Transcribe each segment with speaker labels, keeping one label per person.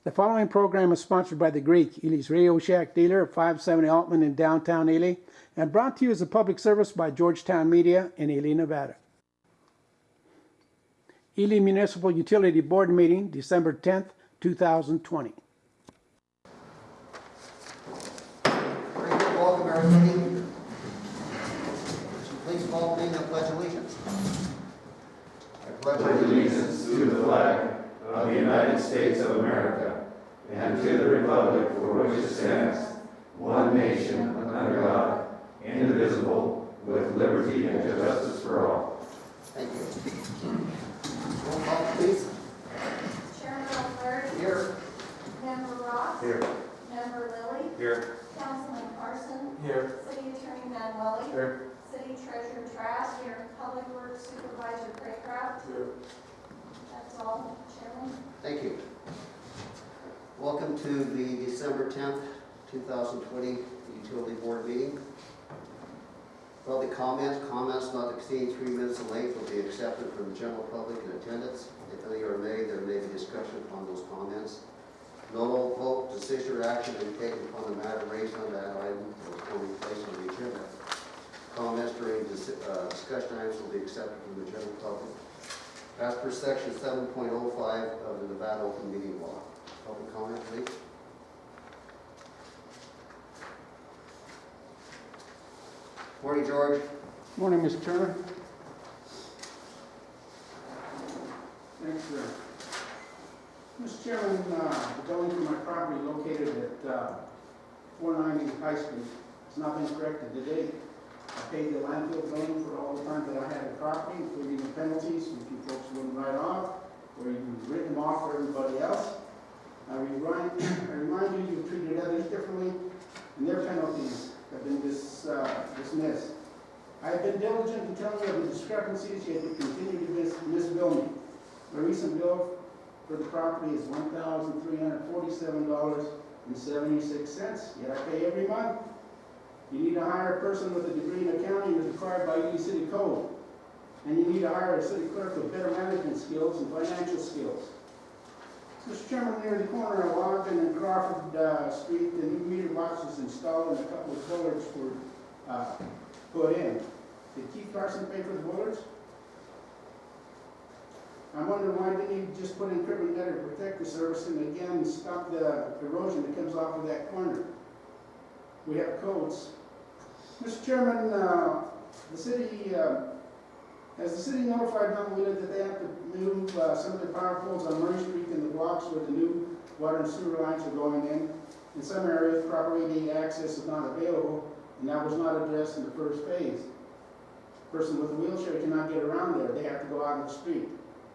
Speaker 1: The following program is sponsored by The Greek, Ely's Radio Shack dealer at 570 Altman in downtown Ely, and brought to you as a public service by Georgetown Media in Ely, Nevada. Ely Municipal Utility Board meeting, December 10th, 2020.
Speaker 2: Very good. Welcome, everybody. Please follow me in the Pledge of Allegiance. I
Speaker 3: pledge allegiance to the flag of the United States of America and to the republic for which it stands, one nation under God, indivisible, with liberty and justice for all.
Speaker 2: Thank you. Roll call, please.
Speaker 4: Chairman O'Flaherty.
Speaker 2: Here.
Speaker 4: Member Ross.
Speaker 3: Here.
Speaker 4: Member Lilly.
Speaker 3: Here.
Speaker 4: Councilman Carson.
Speaker 3: Here.
Speaker 4: City Attorney Manueli.
Speaker 3: Here.
Speaker 4: City Treasurer Trask. Here. Public Works Supervisor Craycraft.
Speaker 3: Here.
Speaker 4: That's all, Chairman.
Speaker 2: Thank you. Welcome to the December 10th, 2020 Utility Board meeting. Public comments not exceeding 3 minutes in length will be accepted from the general public in attendance. If any are made, there may be discussion upon those comments. No vote, decision, or action will be taken upon the matter raised on that item or will be placed on the agenda. Comments during discussion items will be accepted from the general public as per section 7.05 of the Nevada Open Meeting Law. Public comment, please. Morning, George.
Speaker 1: Morning, Mr. Chairman. Thanks, sir. Mr. Chairman, the building for my property located at 490 High Street has not been corrected to date. I paid the landfill billing for all the time that I had the property, including the penalties, which you folks wouldn't write off, or you've written them off for everybody else. I remind you, you've treated others differently, and their penalties have been dismissed. I have been diligent in telling you of the discrepancies, yet you continue to misbill me. My recent bill for the property is $1,347.76, yet I pay every month. You need to hire a person with a degree in accounting as required by Ely City Code. And you need to hire a city clerk with better management skills and financial skills. Mr. Chairman, near the corner of Ogden and Crawford Street, the new meter box was installed and a couple of boilers were put in. Did Keith Carson pay for the boilers? I'm wondering why didn't he just put in curb and gutter to protect the service and again stop the erosion that comes off of that corner? We have codes. Mr. Chairman, has the city notified Mount Wheeler that they have to move some of the power poles on Murray Street in the blocks where the new water and sewer lines are going in? In some areas, proper ADA access is not available, and that was not addressed in the first phase. A person with a wheelchair cannot get around there. They have to go out in the street.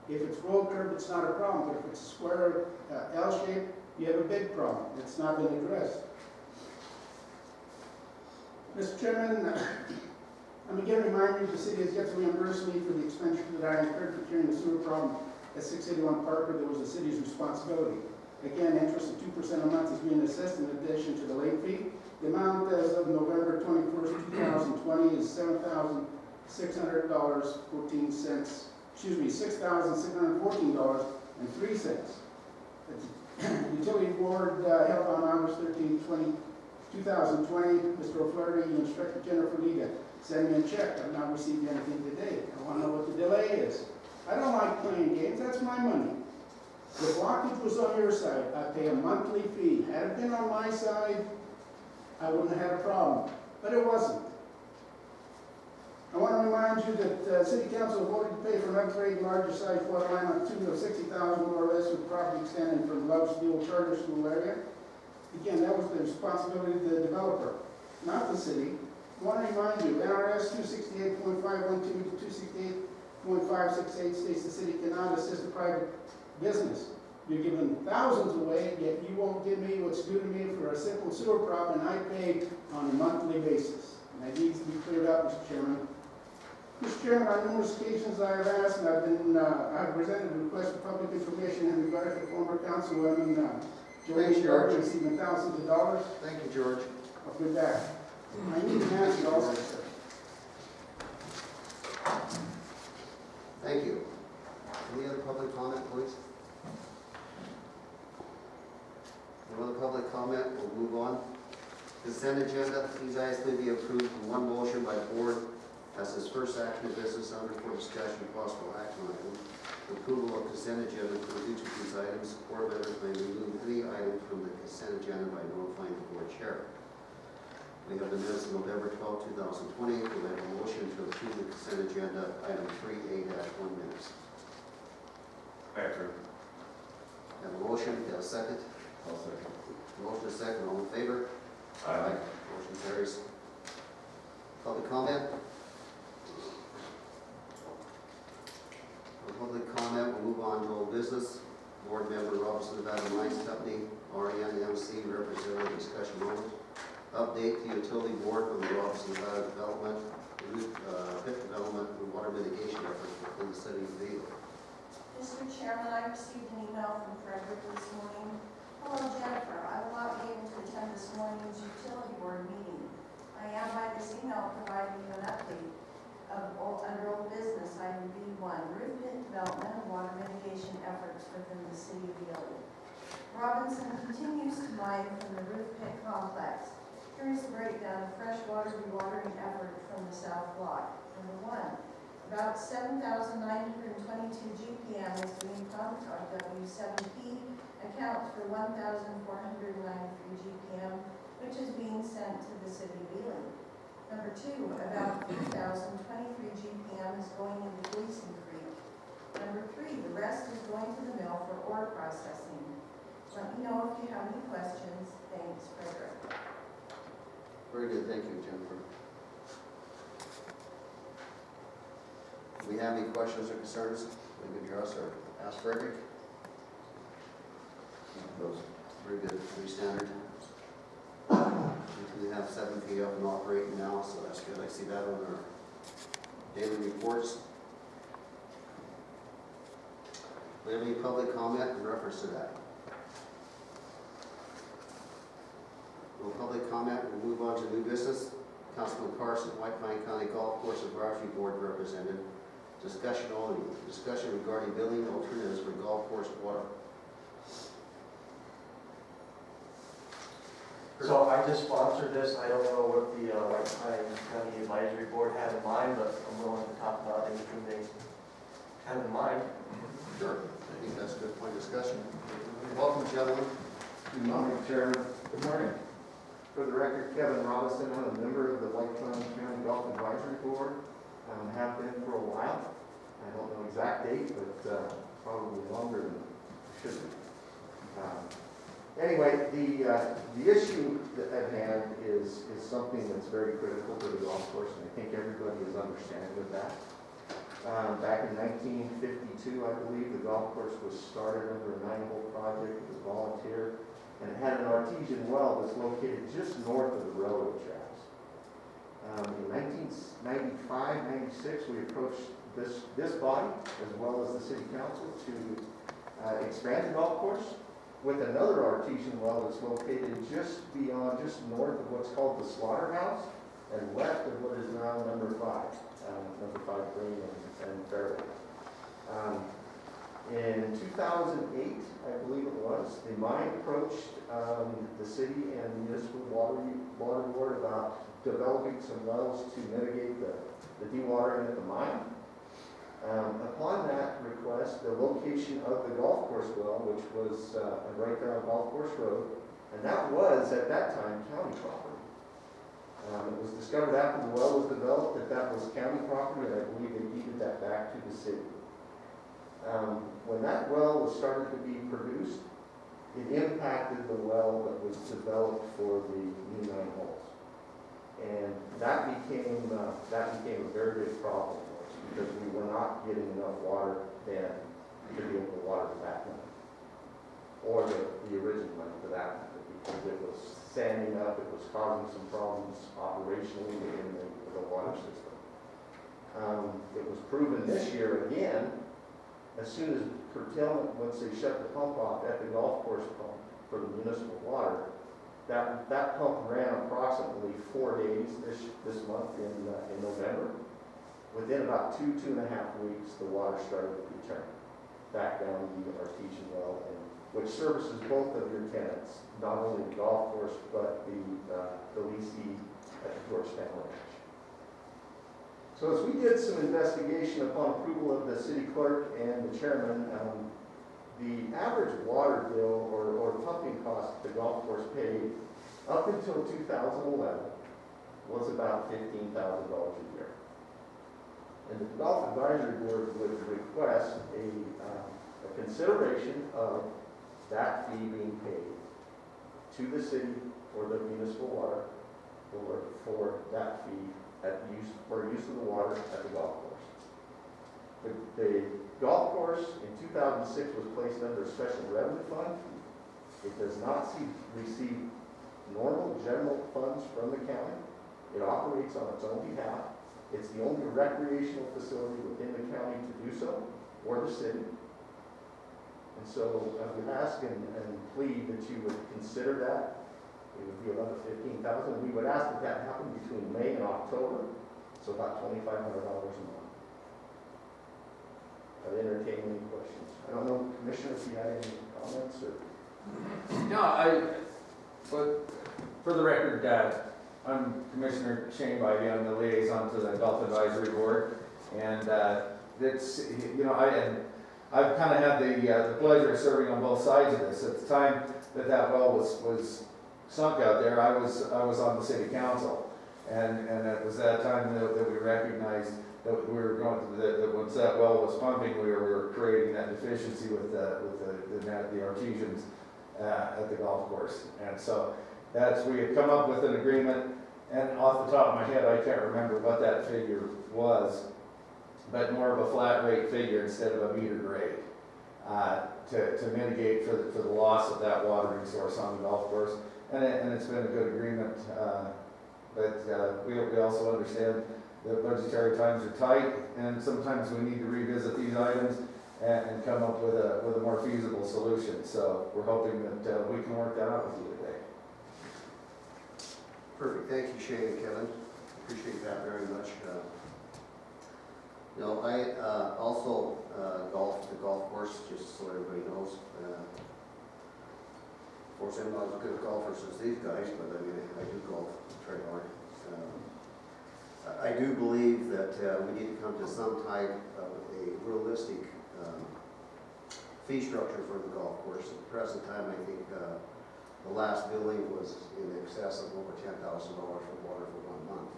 Speaker 1: If it's road curb, it's not a problem, but if it's a square L shape, you have a big problem. It's not been addressed. Mr. Chairman, I'm again reminding you the city has yet to reimburse me for the expenditure that I incurred for curing the sewer problem at 681 Parker that was the city's responsibility. Again, interest of 2% a month is being assessed in addition to the late fee. The amount as of November 21st, 2020 is $6,614.03. The Utility Board held on August 13, 2020, Mr. O'Flaherty, you instructed Jennifer Lee to send me a check. I've not received anything today. I want to know what the delay is. I don't like playing games. That's my money. The blockage was on your side. I pay a monthly fee. Had it been on my side, I wouldn't have had a problem. But it wasn't. I want to remind you that City Council voted to pay for an upgrade larger size water line on two of $60,000 more or less with property extending from Love's the old charter school area. Again, that was the responsibility of the developer, not the city. I want to remind you, NRS 268.512 to 268.568 states the city cannot assist a private business. You're giving thousands away, yet you won't give me what's due to me for a simple sewer problem, and I pay on a monthly basis. And that needs to be cleared up, Mr. Chairman. Mr. Chairman, on numerous occasions I have asked, and I've presented a request for public information in regard to former councilwoman
Speaker 2: Thanks, George.
Speaker 1: Receiving thousands of dollars.
Speaker 2: Thank you, George.
Speaker 1: I'll be back. I need an answer also, sir.
Speaker 2: Thank you. Any other public comment, please? public comment, we'll move on. Consent agenda, these items may be approved in one motion by board as its first action of business under for discussion and possible action item. Approval of consent agenda for each of these items. Board members may remove any item from the consent agenda by notifying the board chair. We have the minutes of November 12, 2020. We have a motion to approve the consent agenda, item 3A-1 minutes.
Speaker 3: I approve.
Speaker 2: Have a motion, we have a second.
Speaker 3: I'll second.
Speaker 2: Motion is second, all in favor?
Speaker 3: Aye.
Speaker 2: Motion carries. Public comment? For public comment, we'll move on to old business. Board member Robinson Nevada Mines Company, RNMC representative discussion only. Update the utility board on the Robinson Nevada development, pit development, and water mitigation efforts within the city of Vigo.
Speaker 4: Mr. Chairman, I received an email from Frederick this morning. Hello, Jennifer. I will not be able to attend this morning's utility board meeting. I am by this email providing you an update of under old business, item B1, roof pit development and water mitigation efforts within the city of Utillity. Robinson continues to mine from the roof pit complex. Here is a breakdown of freshwater dewatering effort from the south block. Number 1, about 7,922 GPM is being pumped on W7P, accounts for 1,493 GPM, which is being sent to the city of Ely. Number 2, about 3,023 GPM is going into Gleason Creek. Number 3, the rest is going to the mill for ore processing. Let me know if you have any questions. Thanks, Frederick.
Speaker 2: Very good, thank you, Jennifer. Do we have any questions or concerns? We can address or ask Frederick?
Speaker 3: Those.
Speaker 2: Very good, pretty standard. We have 7 feet up and operating now, so that's good. I see that on our daily reports. Do we have any public comment in reference to that? No public comment. We'll move on to new business. Councilman Carson, White Pine County Golf Course Advisory Board represented. Discussion only. Discussion regarding building alternatives for golf course water.
Speaker 5: So I just sponsored this. I don't know what the White Pine County Advisory Board had in mind, but I'm willing to talk about anything they have in mind.
Speaker 2: Sure. I think that's a good point of discussion. Welcome, gentlemen.
Speaker 6: Good morning, Chairman. Good morning. For the record, Kevin Robinson, I'm a member of the White Pine County Golf Advisory Board. Have been for a while. I don't know exact date, but probably longer than it should be. Anyway, the issue at hand is something that's very critical to the golf course, and I think everybody is understanding of that. Back in 1952, I believe, the golf course was started under a 9-hole project. It was volunteer, and it had an artesian well that's located just north of the railroad tracks. In 1995, 96, we approached this body, as well as the city council, to expand the golf course with another artesian well that's located just north of what's called the slaughterhouse and west of what is now number 5 Green and Fairway. In 2008, I believe it was, the mine approached the city and municipal water board about developing some wells to mitigate the dewatering at the mine. Upon that request, the location of the golf course well, which was right there on Golf Course Road, and that was, at that time, county property. It was discovered after the well was developed that was county property, and I believe they deeded that back to the city. When that well was started to be produced, it impacted the well that was developed for the new 9 holes. And that became a very big problem for us, because we were not getting enough water then to be able to water that one, or the original one for that matter, because it was sanding up, it was causing some problems operationally within the water system. It was proven this year again, as soon as curtailment, once they shut the pump off at the golf course pump for the municipal water, that pump ran approximately 4 days this month in November. Within about 2.5 weeks, the water started to return back down the artesian well, and which services both of your tenants, not only the golf course, but the leasee at the Georgetown Ranch. So as we did some investigation upon approval of the city clerk and the chairman, the average water bill or pumping cost the golf course paid up until 2011 was about $15,000 a year. And the Golf Advisory Board would request a consideration of that fee being paid to the city or the municipal water board for that fee for use of the water at the golf course. The golf course in 2006 was placed under a special revenue fund. It does not receive normal general funds from the county. It operates on its own behalf. It's the only recreational facility within the county to do so, or the city. And so I would ask and plead that you would consider that. It would be about $15,000. We would ask that that happen between May and October, so about $2,500 a month. I'd entertain any questions. I don't know, Commissioner, if you had any comments or.
Speaker 3: No, but for the record, I'm Commissioner Shane Bivey. I'm the liaison to the Golf Advisory Board, and it's, you know, I've kind of had the pleasure of serving on both sides of this. At the time that well was sunk out there, I was on the city council, and it was that time that we recognized that we were going to that once that well was pumping, we were creating that deficiency with the artesians at the golf course, and so we had come up with an agreement. And off the top of my head, I can't remember what that figure was, but more of a flat rate figure instead of a meter grade to mitigate for the loss of that water resource on the golf course. And it's been a good agreement, but we also understand that budgetary times are tight, and sometimes we need to revisit these items and come up with a more feasible solution. So we're hoping that we can work that out with you today.
Speaker 2: Perfect. Thank you, Shane and Kevin. Appreciate that very much. You know, I also golf the golf course, just so everybody knows. Of course, I'm not as good a golfer as these guys, but I mean, I do golf, try hard. I do believe that we need to come to some type of a realistic fee structure for the golf course. At the present time, I think the last billing was in excess of over $10,000 for water for 1 month,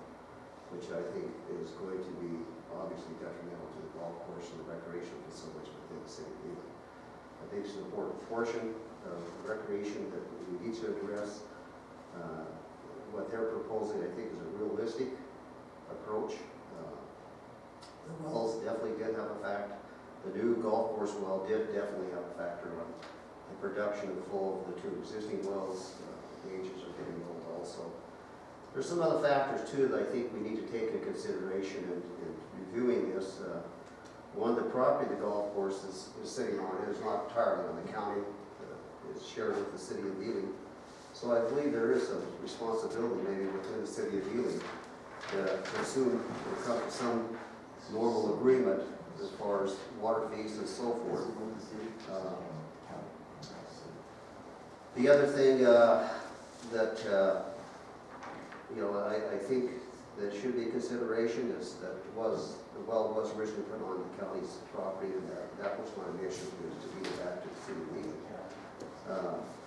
Speaker 2: which I think is going to be obviously detrimental to the golf course and the recreation facilities within the city of Ely. I think it's an important portion of recreation that we need to address. What they're proposing, I think, is a realistic approach. The wells definitely did have a fact. The new golf course well did definitely have a factor on the production and flow of the two existing wells. The ages are getting old also. There's some other factors too that I think we need to take into consideration in reviewing this. One, the property the golf course is sitting on is not entirely on the county. It's shared with the city of Ely. So I believe there is some responsibility maybe within the city of Ely to assume or come to some normal agreement as far as water fees and so forth. The other thing that you know, I think that should be a consideration is that the well was originally put on the county's property, and that was my mission, was to give it back to the city of Ely.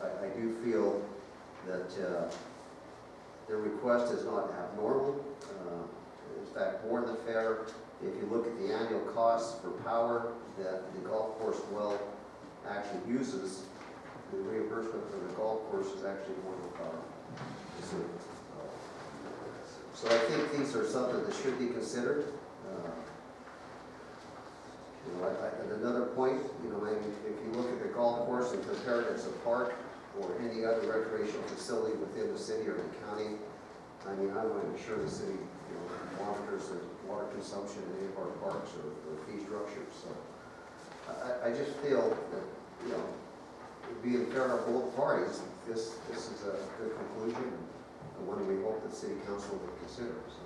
Speaker 2: I do feel that their request is not abnormal. In fact, more than fair. If you look at the annual costs for power that the golf course well actually uses, the reimbursement for the golf course is actually more than power. So I think these are something that should be considered. You know, and another point, you know, if you look at the golf course and compare it as a park or any other recreational facility within the city or the county, I mean, I want to ensure the city, you know, monitors the water consumption in any of our parks or fee structures. So I just feel that, you know, being fair on both parties, this is a good conclusion and one we hope that city council will consider. So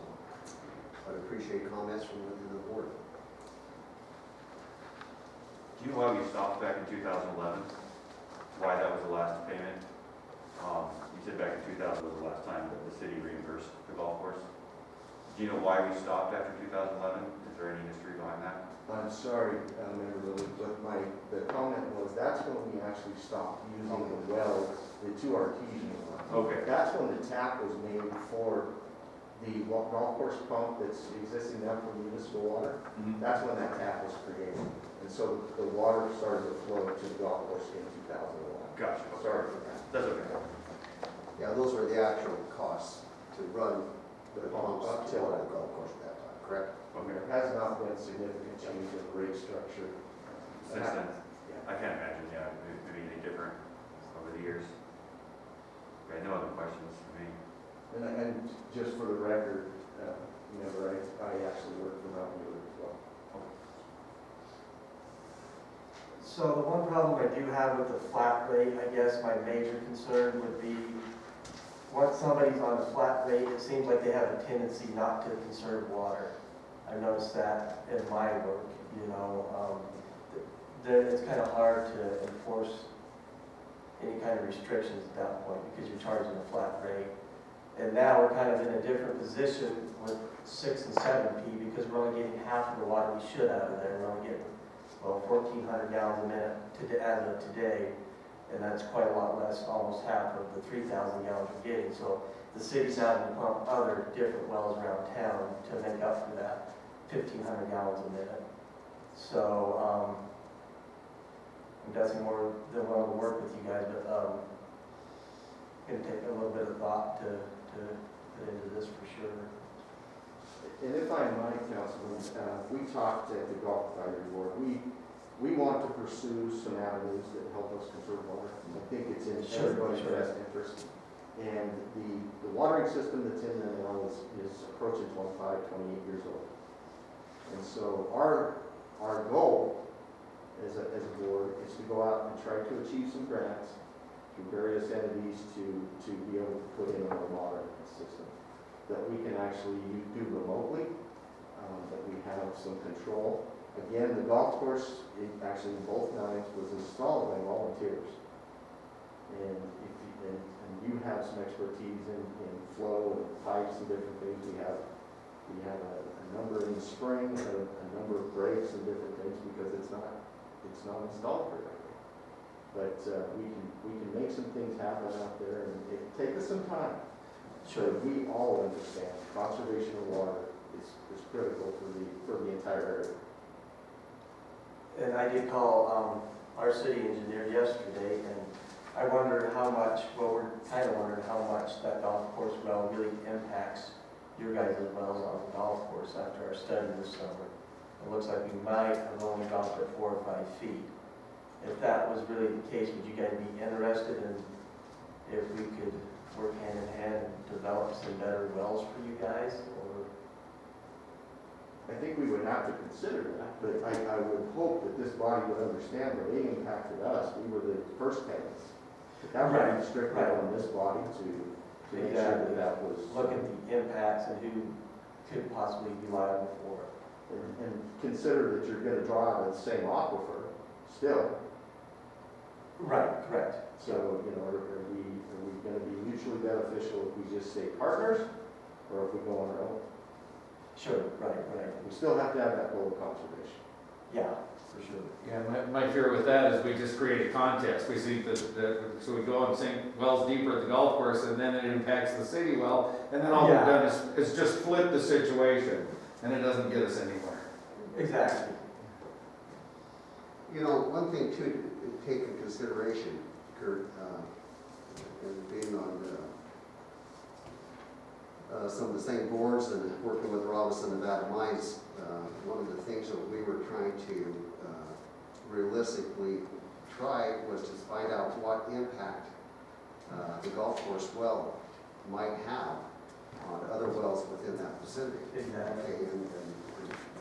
Speaker 2: I'd appreciate comments from within the board.
Speaker 7: Do you know why we stopped back in 2011?
Speaker 3: why that was the last payment. You said back in 2000 was the last time that the city reimbursed the golf course. Do you know why we stopped after 2011? Is there any history behind that?
Speaker 6: I'm sorry, Member Lilly, but the comment was, that's when we actually stopped using the wells, the two artesian ones.
Speaker 3: Okay.
Speaker 6: That's when the tap was made for the golf course pump that's existing now for municipal water. That's when that tap was created. And so the water started to flow to the golf course in 2001.
Speaker 3: Gotcha.
Speaker 6: Sorry for that.
Speaker 3: That's okay.
Speaker 2: Yeah, those were the actual costs to run the pumps
Speaker 6: Up
Speaker 2: to
Speaker 6: till-
Speaker 2: water the golf course at that time, correct?
Speaker 3: Okay.
Speaker 6: There has not been significant change in the rate structure.
Speaker 3: Since then,
Speaker 6: Yeah.
Speaker 3: I can't imagine, yeah, it would be any different over the years. Okay, no other questions for me.
Speaker 6: And just for the record, remember, I actually work for Mountain View as well.
Speaker 5: So the one problem I do have with the flat rate, I guess my major concern would be, once somebody's on a flat rate, it seems like they have a tendency not to conserve water. I've noticed that in my work, it's kind of hard to enforce any kind of restrictions at that point because you're charging a flat rate. And now we're kind of in a different position with 6 and 7P because we're only getting half of the water we should out of there. We're only getting, 1,400 gallons a minute as of today, and that's quite a lot less, almost half of the 3,000 gallons we're getting. So the city's having to pump other different wells around town to make up for that 1,500 gallons a minute. So I'm guessing more than willing to work with you guys, but gonna take a little bit of thought to put into this for sure.
Speaker 6: And if I might, Councilman, we talked at the Golf Advisory Board. We want to pursue some avenues that help us conserve water. I think it's in everybody's best interest. And the watering system that's in there now is approaching 28 years old. And so our goal as a board is to go out and try to achieve some grants through various entities to be able to put in a more modern system that we can actually do remotely, that we have some control. Again, the golf course, actually both nines, was installed by volunteers. And you have some expertise in flow and pipes and different things. We have a number in the spring, a number of breaks and different things because it's not installed correctly. But we can make some things happen out there, and it take us some time.
Speaker 5: Sure.
Speaker 6: But we all understand conservation of water is critical for the entire area.
Speaker 5: And I did call our city engineer yesterday, and I wondered how much, we're kind of wondering how much that golf course well really impacts your guys' wells on the golf course after our study this summer. It looks like we might have only gone for 4 or 5 feet. If that was really the case, would you guys be interested in if we could work hand in hand and develop some better wells for you guys? Or
Speaker 6: I think we would have to consider that, but I would hope that this body would understand that it impacted us. We were the first tenants. That would be strictly on this body to make sure that that was.
Speaker 5: look at the impacts and who could possibly be liable for it.
Speaker 6: And consider that you're gonna draw out of the same aquifer still.
Speaker 5: Right, correct.
Speaker 6: So, are we gonna be mutually beneficial if we just stay partners, or if we go on our own?
Speaker 5: Sure, right.
Speaker 6: We still have to have that goal of conservation.
Speaker 5: Yeah, for sure.
Speaker 3: Yeah, my fear with that is we just create a contest. We see so we go and sink wells deeper at the golf course, and then it impacts the city well, and then all we've done is just flip the situation, and it doesn't get us anywhere.
Speaker 5: Exactly.
Speaker 2: One thing too to take in consideration, Kurt, and being on some of the same boards and working with Robinson Nevada Mines, one of the things that we were trying to realistically try was to find out what impact the golf course well might have on other wells within that vicinity.
Speaker 5: Exactly.
Speaker 2: Okay, and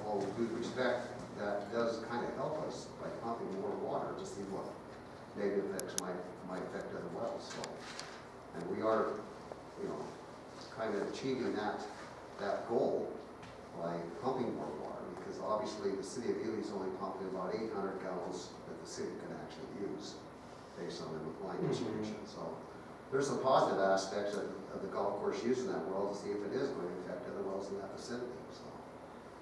Speaker 2: all due respect, that does kind of help us by pumping more water to see what negative effects might affect other wells. So, and we are, kind of achieving that goal by pumping more water, because obviously the city of Ely is only pumping about 800 gallons that the city can actually use. based on the line distribution. So there's some positive aspects of the golf course using that well to see if it is going to affect other wells in that vicinity. So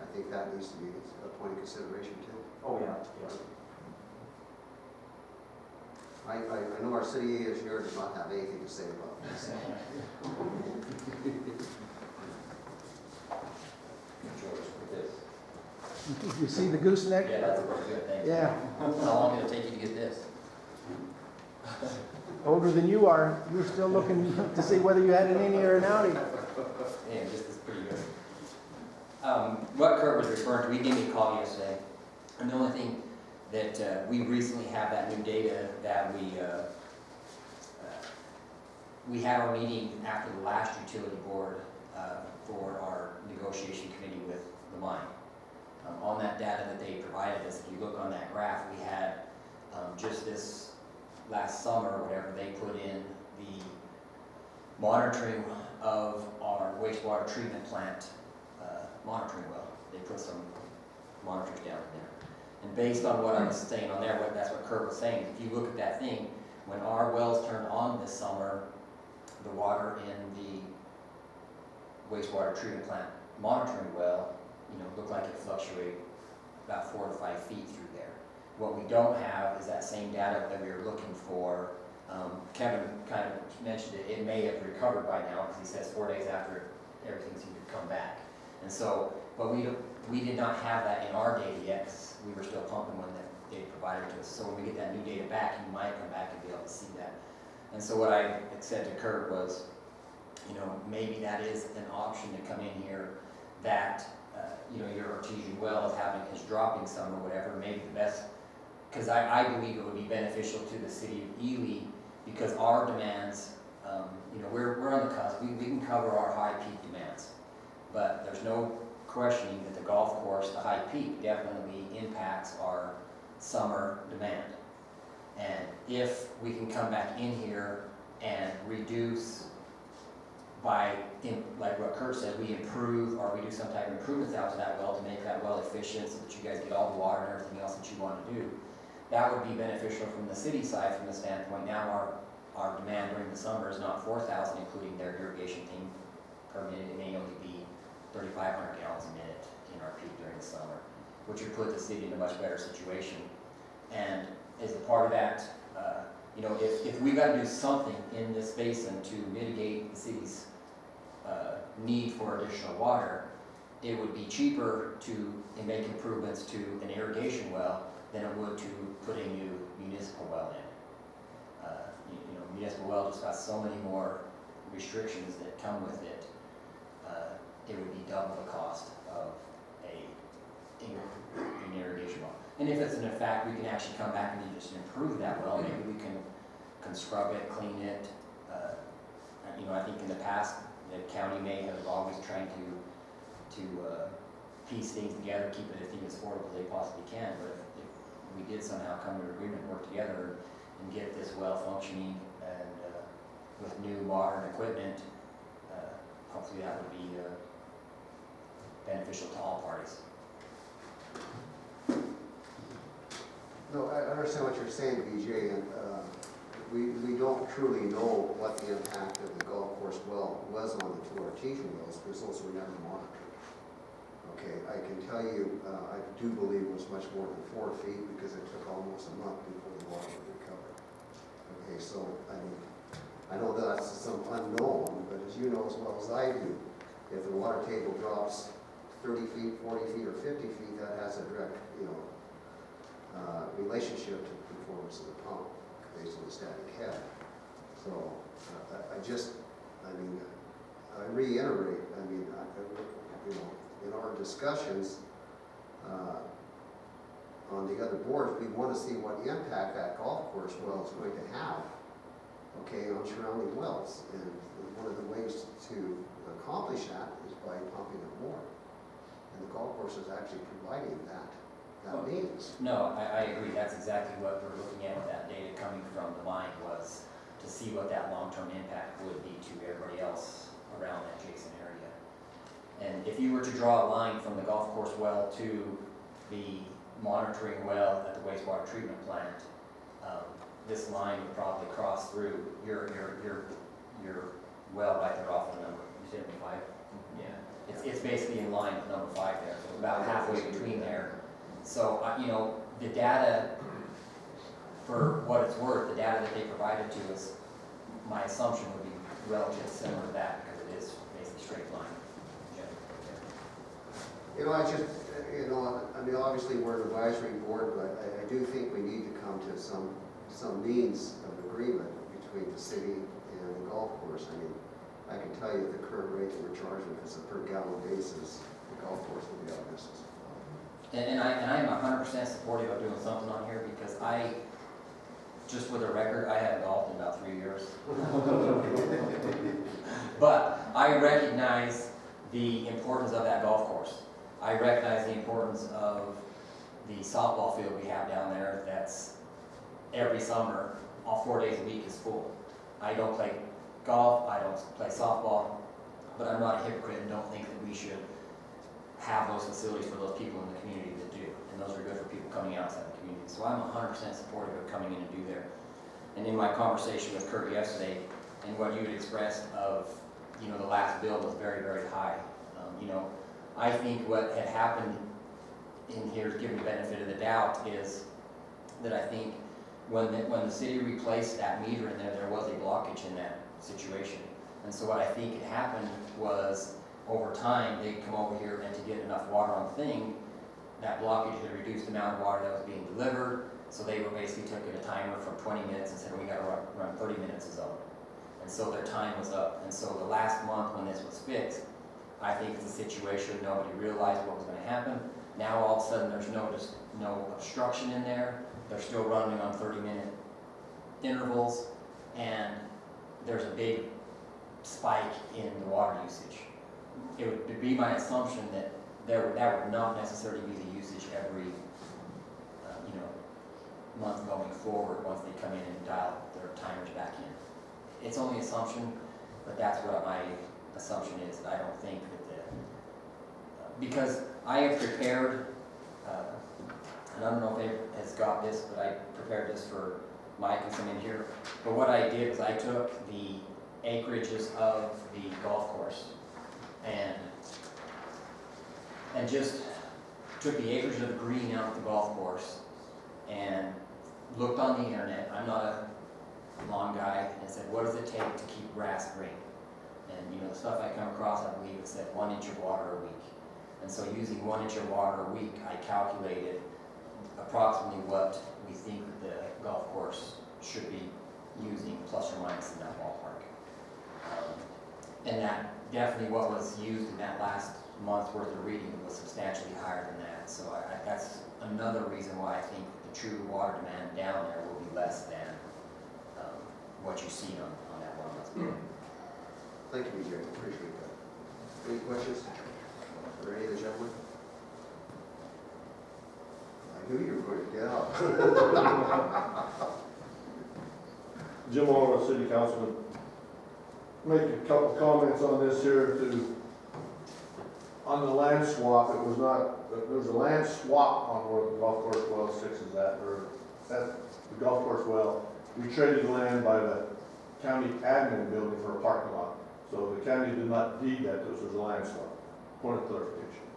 Speaker 2: I think that needs to be a point of consideration too.
Speaker 5: Oh, yeah, yeah.
Speaker 2: I know our city engineer does not have anything to say about this.
Speaker 3: George, with this.
Speaker 1: You see the gooseneck?
Speaker 3: Yeah, that's a pretty good thing.
Speaker 1: Yeah,
Speaker 3: How long did it take you to get this?
Speaker 1: older than you are, you're still looking to see whether you had an innie or an outie.
Speaker 3: Yeah, this is pretty good. What Kurt was referring to, he gave me a call yesterday, and the only thing that we recently have that new data that we had our meeting after the last utility board for our negotiation committee with the mine. On that data that they provided us, if you look on that graph, we had just this last summer or whatever, they put in the monitoring of our wastewater treatment plant monitoring well. They put some monitors down in there. And based on what I was saying on there, that's what Kurt was saying, if you look at that thing, when our wells turned on this summer, the water in the wastewater treatment plant monitoring well, looked like it fluctuated about 4 to 5 feet through there. What we don't have is that same data that we were looking for. Kevin kind of mentioned it may have recovered by now, because he says 4 days after everything seemed to come back. And so, but we did not have that in our data yet, because we were still pumping when that data provided to us. So when we get that new data back, you might come back and be able to see that. And so what I had said to Kurt was, maybe that is an option to come in here that, your artesian well is dropping some or whatever, maybe the best, because I believe it would be beneficial to the city of Ely, because our demands, we're on the cusp, we can cover our high peak demands, but there's no questioning that the golf course, the high peak, definitely impacts our summer demand. And if we can come back in here and reduce by, like what Kurt said, we improve or we do some type of improvements out to that well to make that well efficient so that you guys get all the water and everything else that you want to do, that would be beneficial from the city side from the standpoint. Now our demand during the summer is not 4,000, including their irrigation thing per minute. It may only be 3,500 gallons a minute in our peak during the summer, which would put the city in a much better situation. And as a part of that, if we got to do something in this basin to mitigate the city's need for additional water, it would be cheaper to make improvements to an irrigation well than it would to put a new municipal well in. Municipal well just got so many more restrictions that come with it. It would be double the cost of an irrigation well. And if it's in fact, we can actually come back and just improve that well. Maybe we can scrub it, clean it. I think in the past, the county may have always tried to piece things together, keep it, I think, as affordable as they possibly can. But if we did somehow come to an agreement, work together, and get this well functioning and with new modern equipment, hopefully that would be beneficial to all parties.
Speaker 2: No, I understand what you're saying, BJ, and we don't truly know what the impact of the golf course well was on the two artesian wells, because those were never monitored. Okay, I can tell you, I do believe it was much more than 4 feet, because it took almost a month before the water would recover. Okay, so, I know that's some unknown, but as you know as well as I do, if the water table drops 30 feet, 40 feet, or 50 feet, that has a direct, relationship to the performance of the pump based on the static head. So I reiterate, in our discussions on the other boards, we want to see what impact that golf course well is going to have, on surrounding wells. And one of the ways to accomplish that is by pumping it more. And the golf course is actually providing that means.
Speaker 3: No, I agree. That's exactly what we're looking at with that data coming from the mine, was to see what that long-term impact would be to everybody else around that adjacent area. And if you were to draw a line from the golf course well to the monitoring well at the wastewater treatment plant,
Speaker 7: this line would probably cross through your well right there off the number. You said number 5? Yeah. It's basically in line with number 5 there, so about halfway between there. So, you know, the data, for what it's worth, the data that they provided to us, my assumption would be relatively similar to that because it is basically straight line.
Speaker 2: You know, I just, you know, I mean, obviously we're an advisory board, but I do think we need to come to some means of agreement between the city and the golf course. I mean, I can tell you the current rate that we're charging, if it's a per gallon basis, the golf course will be out of business.
Speaker 7: And I'm 100% supportive of doing something on here because just for the record, I haven't golfed in about 3 years. But I recognize the importance of that golf course. I recognize the importance of the softball field we have down there that's every summer, all 4 days a week is full. I don't play golf, I don't play softball, but I'm not a hypocrite and don't think that we should have those facilities for those people in the community that do. And those are good for people coming outside the community. So I'm 100% supportive of coming in and do there. And in my conversation with Kurt yesterday, and what you had expressed of, you know, the last bill was very, very high. You know, I think what had happened in here, given the benefit of the doubt, is that I think when the city replaced that meter in there was a blockage in that situation. And so what I think had happened was, over time, they'd come over here and to get enough water on the thing, that blockage had reduced the amount of water that was being delivered. So they were basically took a timer from 20 minutes and said, we got to run 30 minutes is up. And so their time was up. And so the last month when this was fixed, I think it's a situation nobody realized what was going to happen. Now all of a sudden there's no obstruction in there. They're still running on 30-minute intervals, and there's a big spike in the water usage. It would be my assumption that that would not necessarily be the usage every month going forward once they come in and dial their timers back in. It's only assumption, but that's what my assumption is. I don't think that because I have prepared, and I don't know if Abe has got this, but I prepared this for Mike and some in here. But what I did is I took the acreages of the golf course and just took the acreage of the green out of the golf course and looked on the internet. I'm not a lawn guy, and said, what does it take to keep grass green? And you know, the stuff I come across, I believe it said 1 inch of water a week. And so using 1 inch of water a week, I calculated approximately what we think the golf course should be using, plus or minus in that ballpark. And that definitely what was used in that last month's worth of reading was substantially higher than that. So that's another reason why I think the true water demand down there will be less than what you see on that one month's bill.
Speaker 2: Thank you, Jerry. Appreciate that. Any questions for any of the gentlemen? I knew you were going to get up.
Speaker 8: Jim Oliver, City Councilman. Make a couple comments on this here on the land swap. It was not, there was a land swap on where the golf course well 6 is at, or at the golf course well. We traded land by the county admin building for a parking lot. So the county did not deed that to us as a land swap. Point of clarification.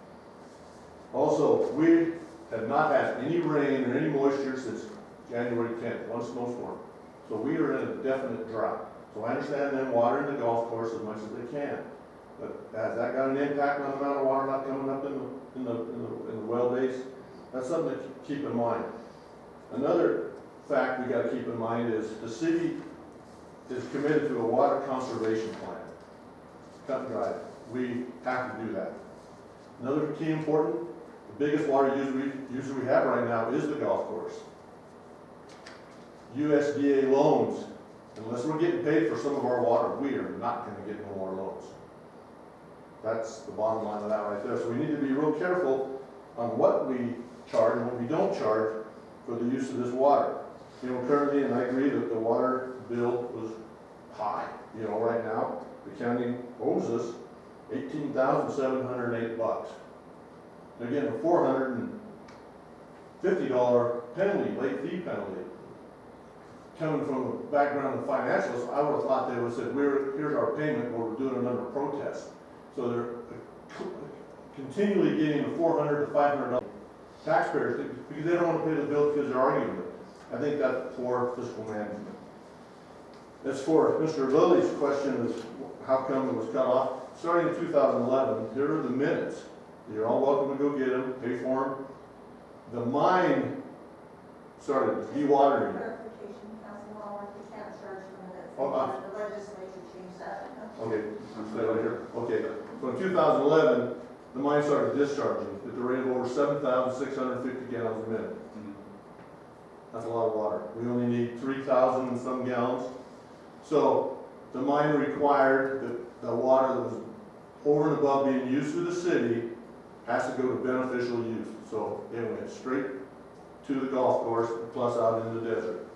Speaker 8: Also, we have not had any rain or any moisture since January 10th, one snowstorm. So we are in a definite drought. So I understand them watering the golf course as much as they can. But has that got an impact on the amount of water not coming up in the well base? That's something to keep in mind. Another fact we got to keep in mind is the city is committed to a water conservation plan. Cut and dry. We have to do that. Another key important, the biggest water user we have right now is the golf course. USDA loans, unless we're getting paid for some of our water, we are not going to get no more loans. That's the bottom line of that right there. So we need to be real careful on what we charge and what we don't charge for the use of this water. You know, currently, and I agree that the water bill was high. You know, right now, the county owes us $18,708. They're getting a $450 penalty, late fee penalty. coming from a background of financials, I would have thought they would have said, here's our payment, but we're doing it under protest. So they're continually getting the $400 to $500 taxpayers, because they don't want to pay the bill because they're arguing it. I think that's poor fiscal management. As for Mr. Lilly's question is how come it was cut off, starting in 2011, here are the minutes. You're all welcome to go get them, pay for them. The mine started dewatering.
Speaker 4: Clarification, Councilman Waller, we can't charge for minutes.
Speaker 8: Oh,
Speaker 4: The legislature changed that.
Speaker 8: Okay, stay right here. Okay, so in 2011, the mine started discharging at the rate of over 7,650 gallons a minute. That's a lot of water. We only need 3,000 and some gallons. So the mine required that the water that was over and above being used through the city has to go to beneficial use. So it went straight to the golf course plus out in the desert.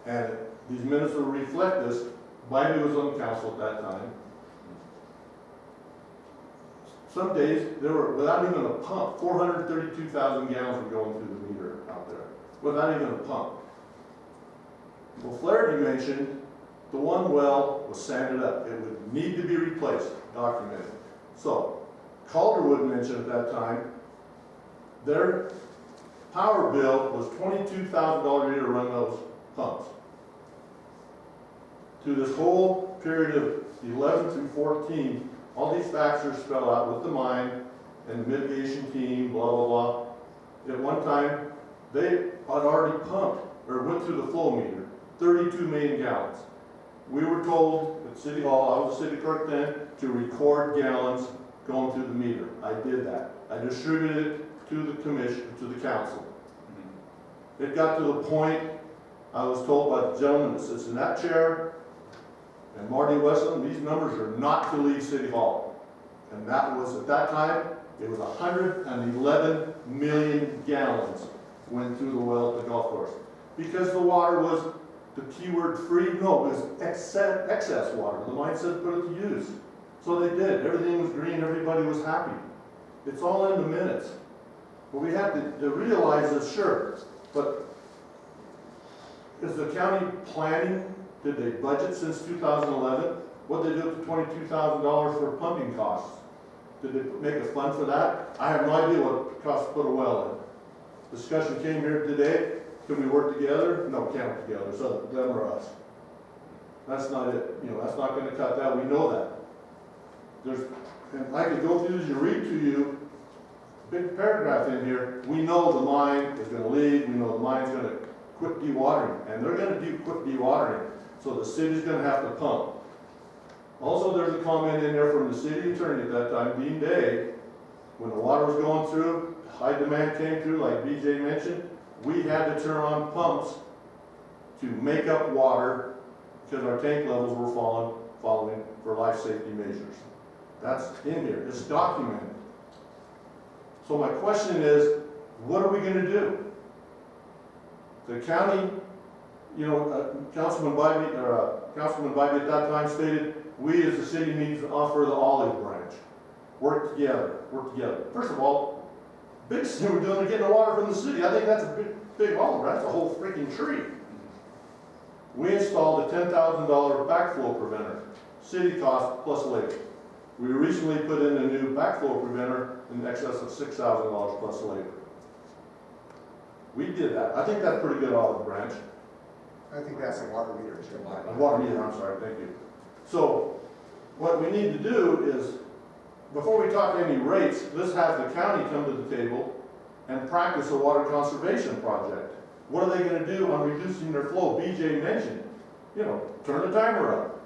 Speaker 8: And these minutes will reflect this. Biden was on council at that time. Some days, there were, without even a pump, 432,000 gallons were going through the meter out there, without even a pump. Well, Flaherty mentioned the one well was sanded up. It would need to be replaced, documented. So, Calderwood mentioned at that time, their power bill was $22,000 a year to run those pumps. To this whole period of 11 through 14, all these facts are spelled out with the mine and the mitigation team, blah, blah, blah. At one time, they had already pumped, or went through the flow meter, 32 million gallons. We were told at City Hall, I was the city clerk then, to record gallons going through the meter. I did that. I distributed it to the commission, to the council. It got to the point, I was told by the gentleman that sits in that chair, and Marty Westland, these numbers are not to leave City Hall. And that was, at that time, it was 111 million gallons went through the well at the golf course. Because the water was, the keyword free, no, it was excess water. The mine said put it to use. So they did. Everything was green, everybody was happy. It's all in the minutes. But we have to realize this, sure, but is the county planning? Did they budget since 2011? What did they do with the $22,000 for pumping costs? Did they make a fund for that? I have no idea what it costs to put a well in. Discussion came here today. Can we work together? No, we can't work together. So them or us. That's not it. You know, that's not going to cut that. We know that. And I could go through this and read to you a big paragraph in here. We know the mine is going to leave. We know the mine's going to quit dewatering. And they're going to quit dewatering. So the city's going to have to pump. Also, there's a comment in there from the city attorney at that time, Dean Day, when the water was going through, high demand came through, like BJ mentioned, we had to turn on pumps to make up water because our tank levels were falling for life safety measures. That's in here. It's documented. So my question is, what are we going to do? The county, you know, Councilman Bybee at that time stated, we as a city need to offer the olive branch. Work together, work together. First of all, biggest thing we're doing is getting the water from the city. I think that's a big olive branch, that's a whole freaking tree. We installed a $10,000 backflow preventer, city cost plus labor. We recently put in a new backflow preventer in excess of $6,000 plus labor. We did that. I think that's pretty good olive branch.
Speaker 9: I think that's a water meter, too.
Speaker 8: A water meter, I'm sorry, thank you. So, what we need to do is, before we talk any rates, let's have the county come to the table and practice a water conservation project. What are they going to do on reducing their flow? BJ mentioned, you know, turn the timer up.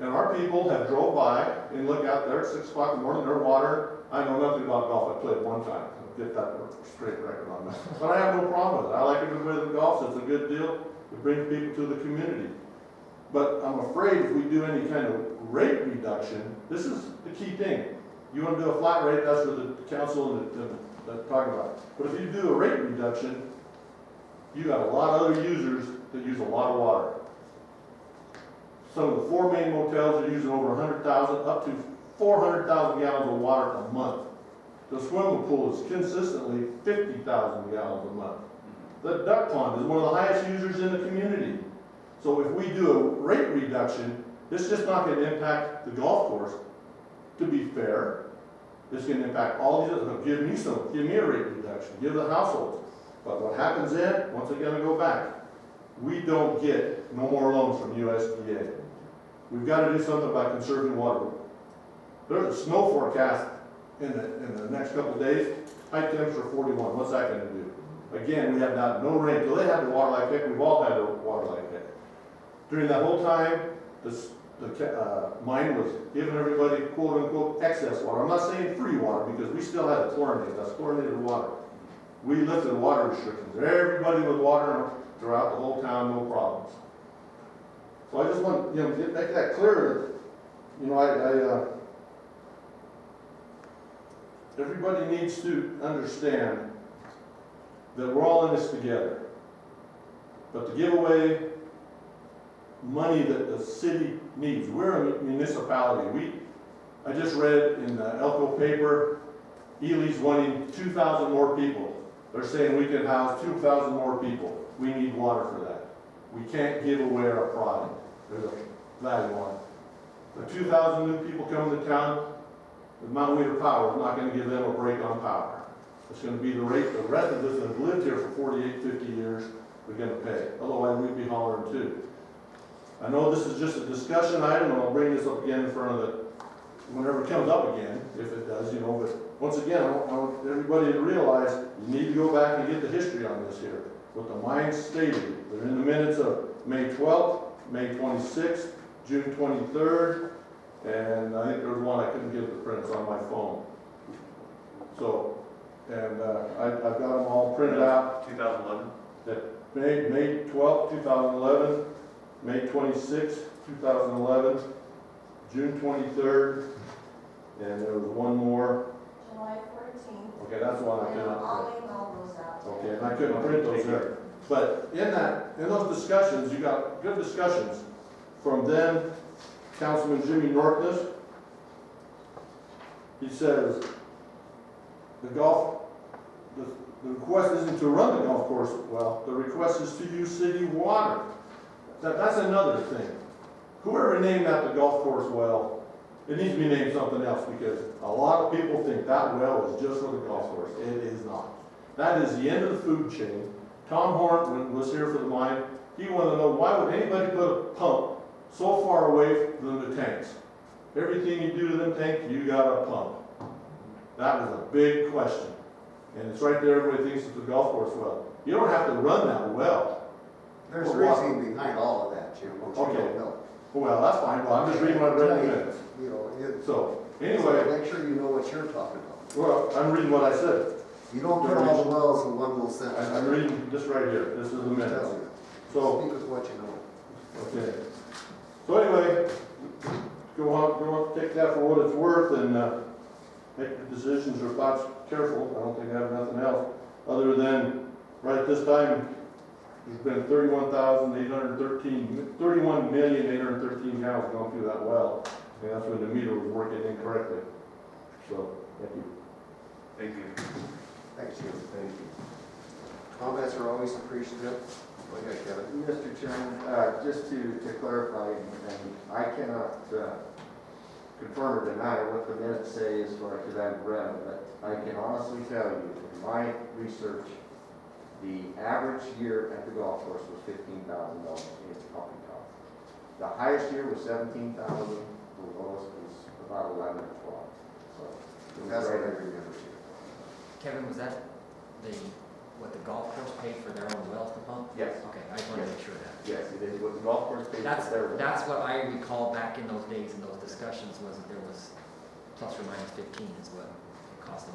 Speaker 8: And our people have drove by and look out there at 6 o'clock in the morning, their water. I know nothing about golf, I played one time. I'll get that straight record on that. But I have no problem with it. I like it with golf, it's a good deal. It brings people to the community. But I'm afraid if we do any kind of rate reduction, this is the key thing. You want to do a flat rate, that's what the council and the talk about. But if you do a rate reduction, you got a lot of other users that use a lot of water. Some of the 4 main motels are using over 100,000, up to 400,000 gallons of water a month. The swimming pool is consistently 50,000 gallons a month. The duck pond is one of the highest users in the community. So if we do a rate reduction, it's just not gonna impact the golf course. To be fair, it's gonna impact all these other, give me a rate reduction, give the households. But what happens then, once again, I go back, we don't get no more loans from USDA. We've gotta do something about conserving water. There's a snow forecast in the next couple of days, high temperature 41, what's that gonna do? Again, we have not, no rain, till they had the water like that, we've all had the water like that. During that whole time, the mine was giving everybody quote unquote excess water. I'm not saying free water because we still had it chlorinated, that's chlorinated water. We lifted water restrictions, everybody was watering throughout the whole town, no problems. So I just want, make that clear that, everybody needs to understand that we're all in this together. But to give away money that the city needs, we're a municipality. I just read in the Elko paper, Ely's wanting 2,000 more people. They're saying we can house 2,000 more people. We need water for that. We can't give away our product. There's a value on it. The 2,000 new people coming to town, the Mount Weeder Power is not going to give them a break on power. It's going to be the rate the residents that have lived here for 48, 50 years are going to pay. Otherwise, we'd be hollering too. I know this is just a discussion item, and I'll bring this up again in front of the, whenever it comes up again, if it does, but once again, I want everybody to realize you need to go back and get the history on this here. What the mine stated, they're in the minutes of May 12th, May 26th, June 23rd, and I think there was one I couldn't get the prints on my phone. So, and I've got them all printed out.
Speaker 3: 2011?
Speaker 8: That May 12th, 2011, May 26th, 2011, June 23rd, and there was one more.
Speaker 4: July 14th.
Speaker 8: Okay, that's the one I
Speaker 4: And
Speaker 8: couldn't
Speaker 4: I'll
Speaker 8: print.
Speaker 4: email those out.
Speaker 8: Okay, and I couldn't print those there. But in those discussions, you got good discussions from them, Councilman Jimmy Norkness. He says, the request isn't to run the golf course well, the request is to use city water. That's another thing. Whoever named that the golf course well, it needs to be named something else because a lot of people think that well is just for the golf course. It is not. That is the end of the food chain. Tom Horn was here for the mine. He wanted to know why would anybody put a pump so far away from the tanks? Everything you do to them tanks, you got a pump. That was a big question. And it's right there, everybody thinks it's a golf course well. You don't have to run that well.
Speaker 2: There's
Speaker 8: For
Speaker 2: reasoning behind all of that, Jim, which you
Speaker 8: Okay.
Speaker 2: don't know.
Speaker 8: Well, that's fine. Well, I'm just reading what I read in the minutes.
Speaker 2: You know,
Speaker 8: So,
Speaker 2: so
Speaker 8: anyway,
Speaker 2: make sure you know what you're talking about.
Speaker 8: well, I'm reading what I said.
Speaker 2: You don't put all the wells in one little sentence.
Speaker 8: I'm reading this right here. This is the
Speaker 2: I'm
Speaker 8: minutes.
Speaker 2: telling you.
Speaker 8: So,
Speaker 2: Speak with what you know.
Speaker 8: okay. So anyway, go on, take that for what it's worth and make your decisions or thoughts careful. I don't think I have nothing else other than right at this time, there's been 31,813 gallons going through that well. And that's when the meter was working incorrectly. So, thank you.
Speaker 3: Thank you.
Speaker 2: Thanks, Jim. Thank you. Comments are always appreciative. Go ahead, Kevin.
Speaker 6: Mr. Chairman, just to clarify, and I cannot confirm or deny what the minutes say as far as I've read, but I can honestly tell you, in my research, the average year at the golf course was $15,000 in pumping cost. The highest year was $17,000, the lowest was about 11 or 12. So
Speaker 2: That's what I remember too.
Speaker 10: Kevin, was that what the golf course paid for their own wells to pump?
Speaker 6: Yes.
Speaker 10: Okay, I just wanted to make sure of that.
Speaker 6: Yes, it is what the golf course pays
Speaker 10: That's,
Speaker 6: for their.
Speaker 10: that's what I recall back in those days, in those discussions, was that there was plus or minus 15 is what it cost them.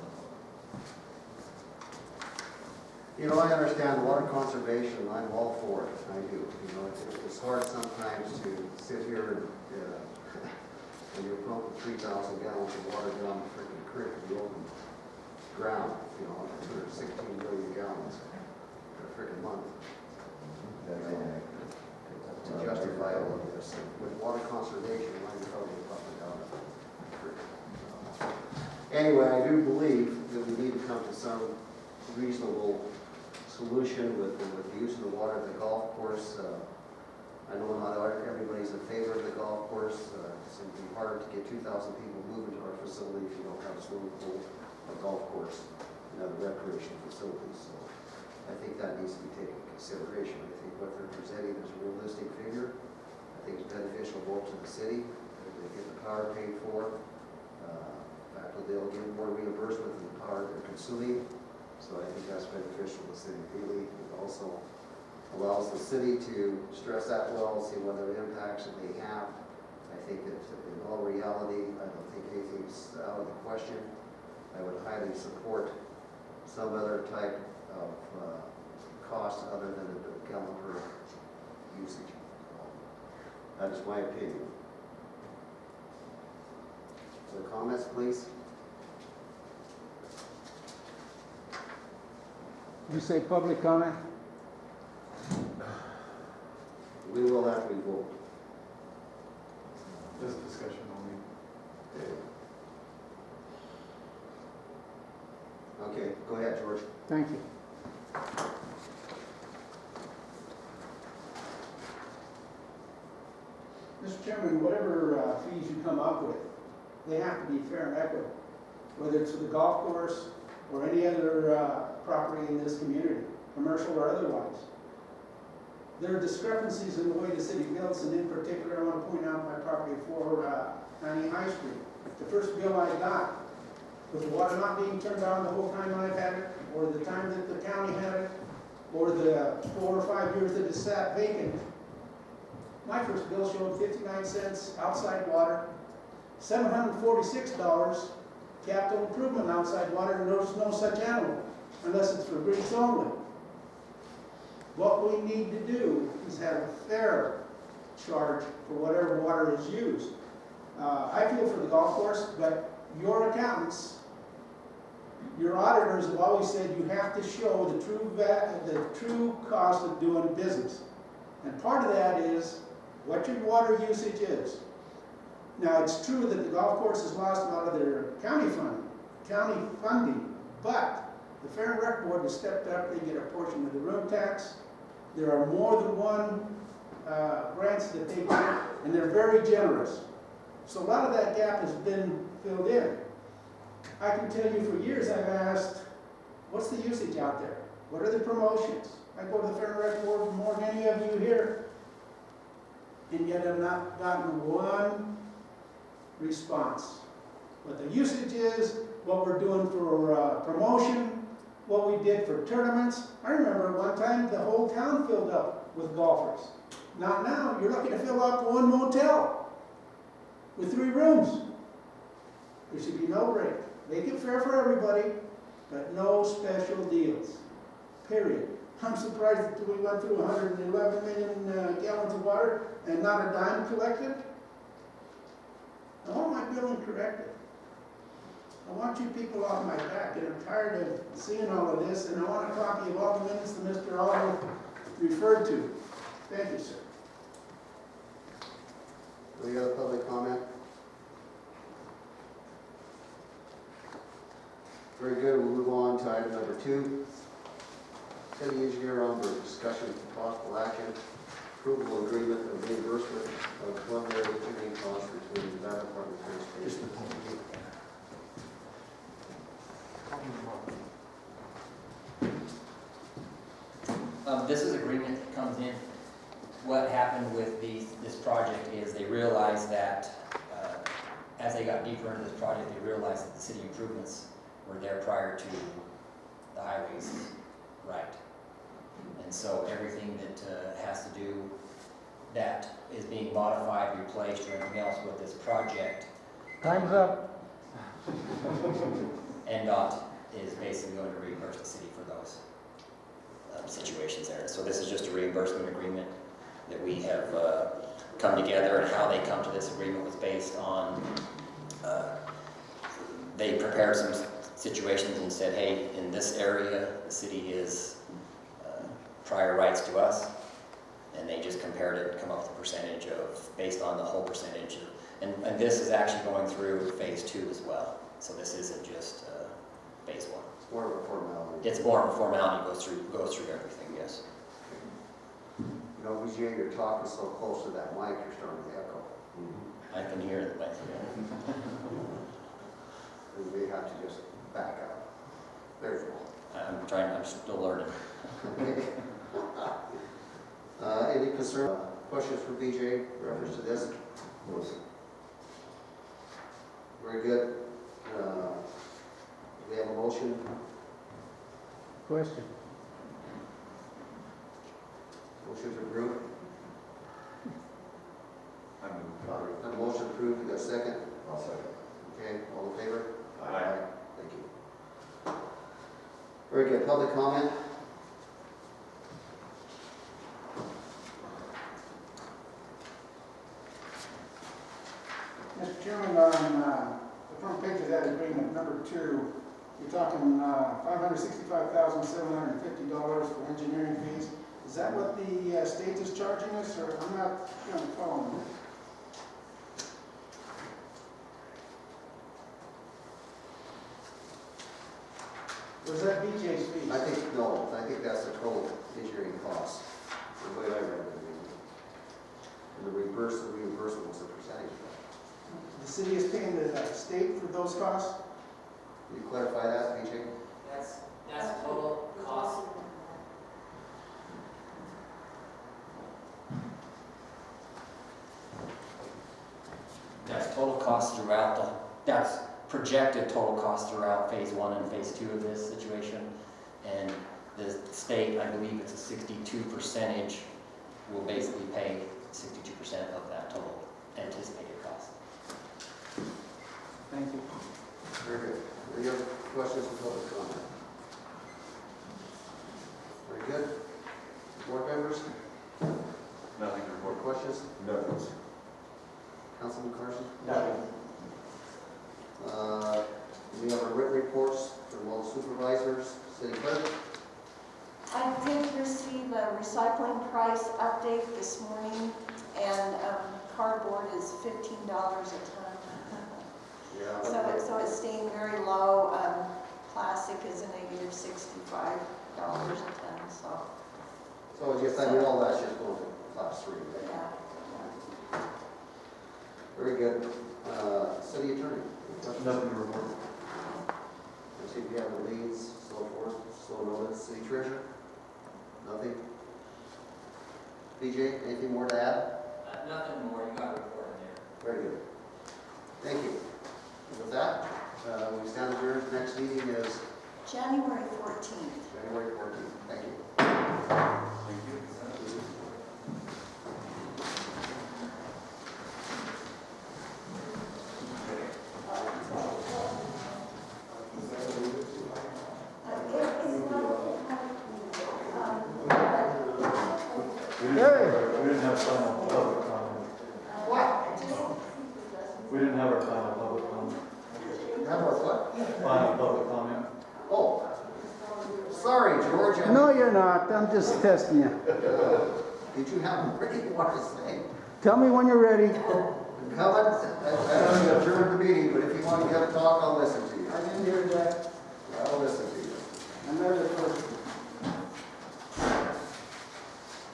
Speaker 2: You know, I understand water conservation, I'm all for it, I do. You know, it's hard sometimes to sit here and, when you're pumping 3,000 gallons of water down the freaking creek, the open ground, you know, 216 million gallons in a freaking month. To justify all of this, with water conservation, I'm probably pumping down the creek. Anyway, I do believe that we need to come to some reasonable solution with the use of the water at the golf course. I know not everybody's in favor of the golf course. It's going to be hard to get 2,000 people moving to our facility if you don't have a swimming pool or golf course and other recreational facilities. So I think that needs to be taken into consideration. I think what they're presenting is a realistic figure. I think it's beneficial both to the city, they get the power paid for. In fact, they'll get more reimbursement than the power they're consuming. So I think that's beneficial to the city of Ely. It also allows the city to stress that well, see what other impacts it may have. I think that in all reality, I don't think anything's out of the question. I would highly support some other type of cost other than a gallon per usage. That is my opinion. Other comments, please?
Speaker 1: You say public comment?
Speaker 2: We will after we vote.
Speaker 3: Just discussion only.
Speaker 2: Okay, go ahead, George.
Speaker 1: Thank you. Mr. Chairman, whatever fees you come up with, they have to be fair and equitable, whether it's for the golf course or any other property in this community, commercial or otherwise. There are discrepancies in the way the city builds, and in particular, I want to point out my property at 490 High Street. The first bill I got, with the water not being turned on the whole time I've had it, or the time that the county had it, or the 4 or 5 years that it sat vacant, my first bill showed 59 cents outside water, $746 capital improvement outside water, and there's no such animal, unless it's for grease only. What we need to do is have a fair charge for whatever water is used. I feel for the golf course, but your accountants, your auditors have always said you have to show the true cost of doing business. And part of that is what your water usage is. Now, it's true that the golf course has lost a lot of their county funding, but the Fair and Rec Board has stepped up. They get a portion of the room tax. There are more than one grants that they get, and they're very generous. So a lot of that gap has been filled in. I can tell you for years I've asked, what's the usage out there? What are the promotions? I go to the Fair and Rec Board more than any of you here, and yet I've not gotten one response. What the usage is, what we're doing for promotion, what we did for tournaments. I remember one time the whole town filled up with golfers. Not now, you're lucky to fill up one motel with 3 rooms. There should be no break. Make it fair for everybody, but no special deals, period. I'm surprised that we went through 111 million gallons of water and not a dime collected. I want my billing corrected. I want you people off my back, and I'm tired of seeing all of this, and I want a copy of all the minutes that Mr. Oliver referred to. Thank you, sir.
Speaker 2: Any other public comment? Very good, we'll move on to item number 2. City engineer on the discussion of possible action, approval agreement of reimbursement of preliminary engineering costs between the Nevada Department of Transportation.
Speaker 7: This is agreement that comes in. What happened with this project is they realized that as they got deeper into this project, they realized that the city improvements were there prior to the highways right. And so everything that has to do that is being modified, replaced, or anything else with this project.
Speaker 1: Time's up.
Speaker 7: NDOT is basically going to reimburse the city for those situations there. So this is just a reimbursement agreement that we have come together, and how they come to this agreement was based on, they prepared some situations and said, hey, in this area, the city is prior rights to us, and they just compared it, come up with a percentage of, based on the whole percentage. And this is actually going through phase 2 as well. So this isn't just phase 1.
Speaker 2: More of a formality.
Speaker 7: It's more of a formality, goes through everything, yes.
Speaker 2: You know, BJ, you're talking so close to that mic, you're starting to echo.
Speaker 7: I can hear it, but,
Speaker 2: You may have to just back up. There you go.
Speaker 7: I'm still learning.
Speaker 2: Any concern, questions for BJ in reference to this? Very good. We have a motion.
Speaker 1: Question.
Speaker 2: Motion to approve.
Speaker 3: I move.
Speaker 2: A motion approved. We got a second.
Speaker 3: I'll second.
Speaker 2: Okay, all in favor?
Speaker 3: Aye.
Speaker 2: Thank you. Very good. Public comment?
Speaker 1: Mr. Chairman, on the front page of that agreement, number 2, you're talking $565,750 for engineering fees. Is that what the state is charging us, or I'm not following that? Or is that BJ's fees?
Speaker 2: I think, no, I think that's the total engineering cost, the way I read it. And the reimbursement was a percentage of that.
Speaker 1: The city is paying the state for those costs?
Speaker 2: Can you clarify that, BJ?
Speaker 7: That's total cost. That's total cost throughout that's projected total cost throughout phase 1 and phase 2 of this situation. And the state, I believe it's a 62% will basically pay 62% of that total anticipated cost.
Speaker 1: Thank you.
Speaker 2: Very good. Any other questions or public comment? Very good. Board members,
Speaker 3: Nothing to
Speaker 2: more
Speaker 3: report.
Speaker 2: questions?
Speaker 3: Nothing.
Speaker 2: Councilman Carson?
Speaker 5: Nothing.
Speaker 2: We have our written reports from all the supervisors, city clerk.
Speaker 4: I did receive a recycling price update this morning, and cardboard is $15 a ton.
Speaker 2: Yeah.
Speaker 4: So it's staying very low. Plastic is a negative $65 a ton, so,
Speaker 2: So just, I mean, all that's just going to class 3, right?
Speaker 4: yeah.
Speaker 2: Very good. City attorney? Any questions?
Speaker 3: Nothing to report.
Speaker 2: Let's see if you have the leads, so forth, so noted. City treasurer? Nothing? BJ, anything more to add?
Speaker 7: Nothing more, you got a report in there.
Speaker 2: Very good. Thank you. And with that, we stand adjourned. Next meeting is
Speaker 4: January 14th.
Speaker 2: January 14th. Thank you.
Speaker 3: Thank you. We didn't have final public comment. We didn't have our final public comment.
Speaker 2: Have our what?
Speaker 3: Final public comment.
Speaker 2: Oh, sorry, George.
Speaker 1: No, you're not. I'm just testing you.
Speaker 2: Did you have anything you want to say?
Speaker 1: Tell me when you're ready.
Speaker 2: Come on, I don't adjourn the meeting, but if you want to get a talk, I'll listen to you.
Speaker 1: I didn't hear that.
Speaker 2: I'll listen to you.
Speaker 1: Another person.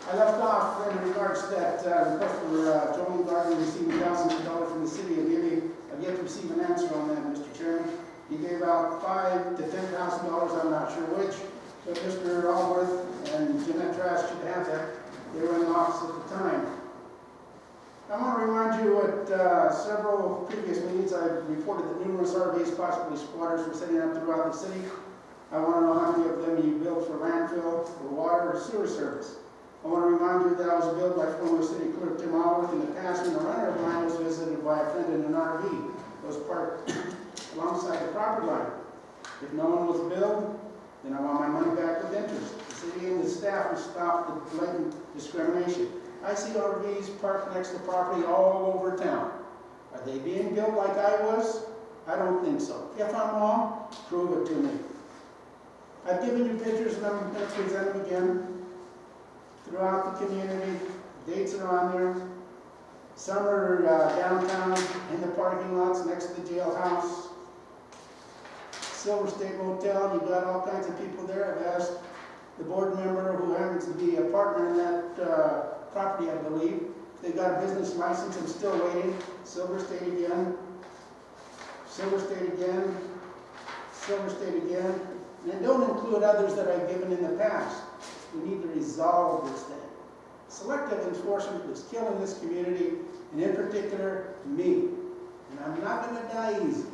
Speaker 1: I left off in regards to that request for Joel Gardner receiving $1,000 from the city of Ely. I've yet to receive an answer on that, Mr. Chairman. He gave out $5,000 to $10,000, I'm not sure which, but Mr. Allworth and Jeanette Trask should have that. They were in the office at the time. I want to remind you at several previous meetings, I've reported that numerous RVs, possibly squatters, were setting up throughout the city. I want to know how many of them you built for landfill, for water, or sewer service. I want to remind you that I was billed by former city clerk Tim Allworth in the past when a runner of mine was visited by a friend in an RV that was parked alongside the property line. If no one was billed, then I want my money back with interest. The city and the staff will stop the blatant discrimination. I see RVs parked next to property all over town. Are they being billed like I was? I don't think so. If I'm wrong, prove it to me. I've given you pictures and I'm going to present them again. Throughout the community, dates are on there. Some are downtown in the parking lots next to the jailhouse. Silver State Motel, you got all kinds of people there. I've asked the board member who happens to be a partner in that property, I believe. They got a business license, I'm still waiting. Silver State again. Silver State again. Silver State again. And don't include others that I've given in the past. We need to resolve this thing. Selective enforcement is killing this community, and in particular, me. And I'm not going to die easy.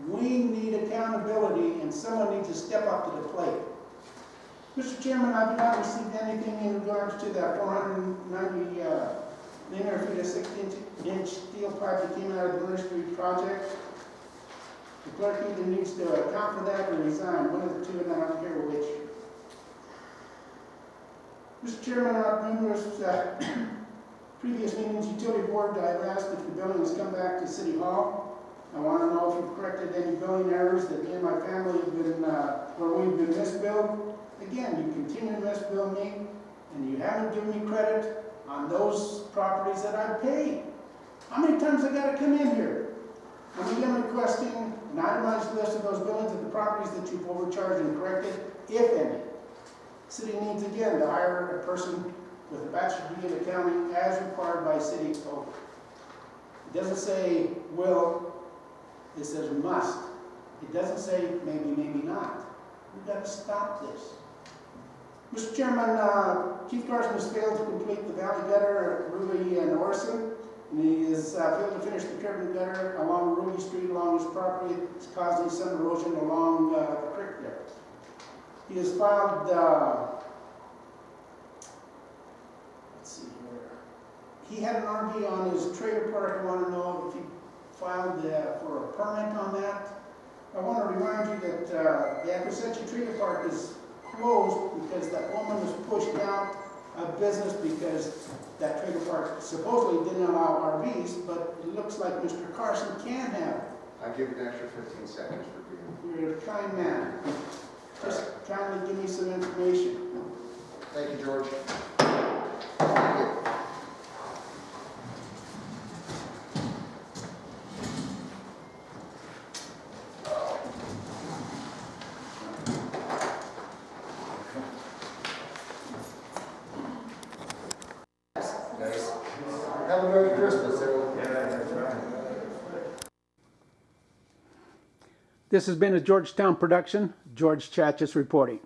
Speaker 1: We need accountability, and someone needs to step up to the plate. Mr. Chairman, I've not received anything in regards to that 490 linear feet of 16-inch steel pipe that came out of the Murray Street project. The clerk either needs to account for that or resign, one of the two, and I don't care which. Mr. Chairman, on numerous previous meetings, Utility Board, I've asked if the billing has come back to City Hall. I want to know if you've corrected any billing errors that me and my family have been, where we've been misbilled. Again, you continue to misbill me, and you haven't given me credit on those properties that I've paid. How many times I got to come in here? I'm again requesting an itemized list of those billings of the properties that you've overcharged and corrected, if any. City needs again to hire a person with a bachelor's degree in accounting as required by city code. It doesn't say will, it says must. It doesn't say maybe, maybe not. We've got to stop this. Mr. Chairman, Chief Carson has failed to complete the valley gutter at Ruby and Orson, and he has failed to finish the curb and gutter along Ruby Street along his property. It's causing some erosion along the creek there. He has filed, let's see here. He had an RV on his trailer park. I want to know if he filed for a permit on that. I want to remind you that the Acquisette Trailer Park is closed because that woman was pushed out of business because that trailer park supposedly didn't allow RVs, but it looks like Mr. Carson can have it.
Speaker 6: I'll give you an extra 15 seconds for you.
Speaker 1: You're a kind man. Just kindly give me some information.
Speaker 2: Thank you, George. Thank you. Guys, have a Merry Christmas, everyone.
Speaker 1: This has been a Georgetown production. George Chachis reporting.